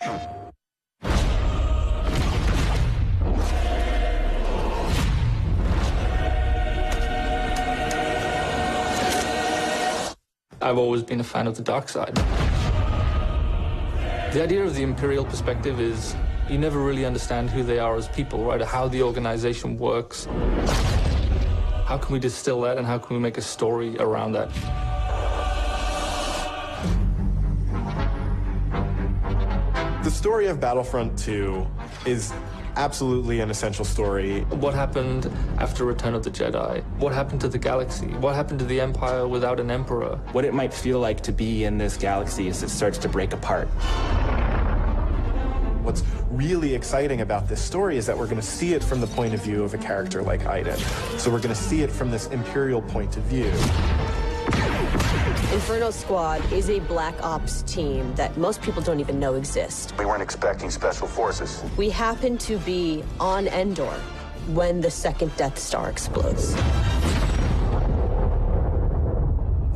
I've always been a fan of the dark side. The idea of the Imperial perspective is you never really understand who they are as people, right? How the organization works. How can we distill that and how can we make a story around that? The story of Battlefront 2 is absolutely an essential story. What happened after Return of the Jedi? What happened to the galaxy? What happened to the Empire without an emperor? What it might feel like to be in this galaxy as it starts to break apart. What's really exciting about this story is that we're going to see it from the point of view of a character like Iden. So we're going to see it from this Imperial point of view. Inferno Squad is a Black Ops team that most people don't even know exist. We weren't expecting special forces. We happen to be on Endor when the second Death Star explodes.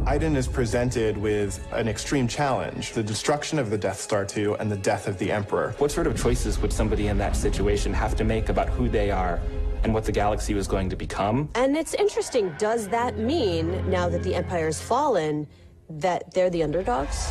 Iden is presented with an extreme challenge, the destruction of the Death Star 2 and the death of the Emperor. What sort of choices would somebody in that situation have to make about who they are and what the galaxy was going to become? And it's interesting, does that mean, now that the Empire's fallen, that they're the underdogs?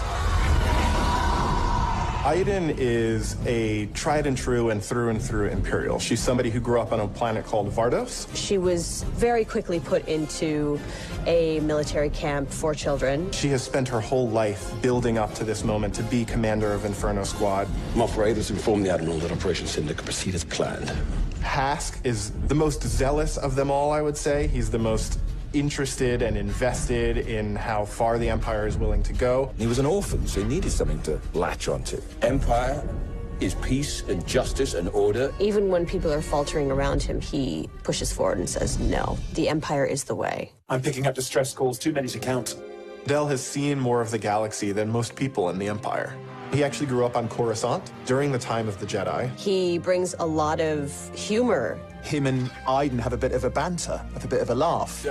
Iden is a tried and true and through Imperial. She's somebody who grew up on a planet called Vardos. She was very quickly put into a military camp for children. She has spent her whole life building up to this moment to be commander of Inferno Squad. Moff Raiders informed the Admiral that Operation Cinder could proceed as planned. Hask is the most zealous of them all, I would say. He's the most interested and invested in how far the Empire is willing to go. He was an orphan, so he needed something to latch onto. Empire is peace and justice and order. Even when people are faltering around him, he pushes forward and says, no, the Empire is the way. I'm picking up distress calls, too many to count. Del has seen more of the galaxy than most people in the Empire. He actually grew up on Coruscant during the time of the Jedi. He brings a lot of humor. Him and Iden have a bit of a banter, have a bit of a laugh.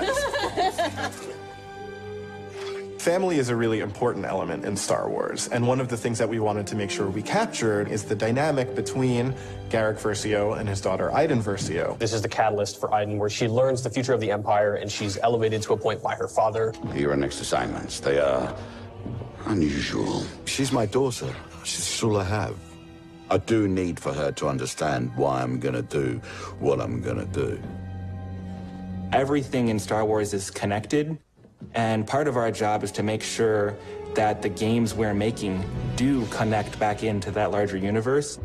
Family is a really important element in Star Wars, and one of the things that we wanted to make sure we captured is the dynamic between Garrick Versio and his daughter Iden Versio. This is the catalyst for Iden, where she learns the future of the Empire, and she's elevated to a point by her father. Your next assignments, they are unusual. She's my daughter. She's all I have. I do need for her to understand why I'm gonna do what I'm gonna do. Everything in Star Wars is connected, and part of our job is to make sure that the games we're making do connect back into that larger universe.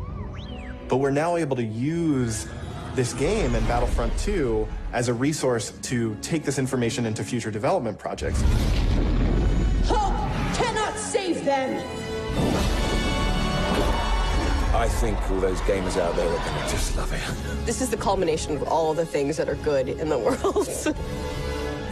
But we're now able to use this game and Battlefront 2 as a resource to take this information into future development projects. Hope cannot save them! I think all those gamers out there are gonna just love it. This is the culmination of all the things that are good in the world.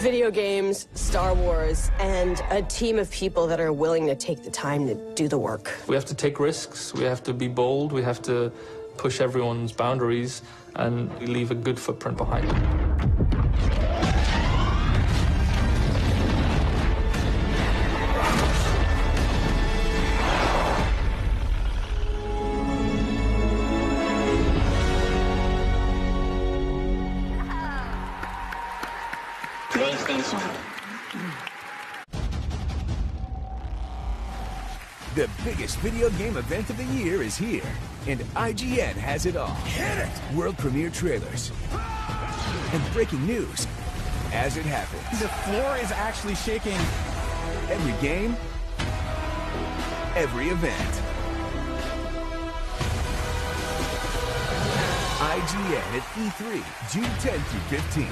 Video games, Star Wars, and a team of people that are willing to take the time to do the work. We have to take risks, we have to be bold, we have to push everyone's boundaries and leave a good footprint behind. The biggest video game event of the year is here, and IGN has it all. Hit it! World premiere trailers and breaking news as it happens. The floor is actually shaking. Every game, every event. IGN at E3, June 10th through 15th.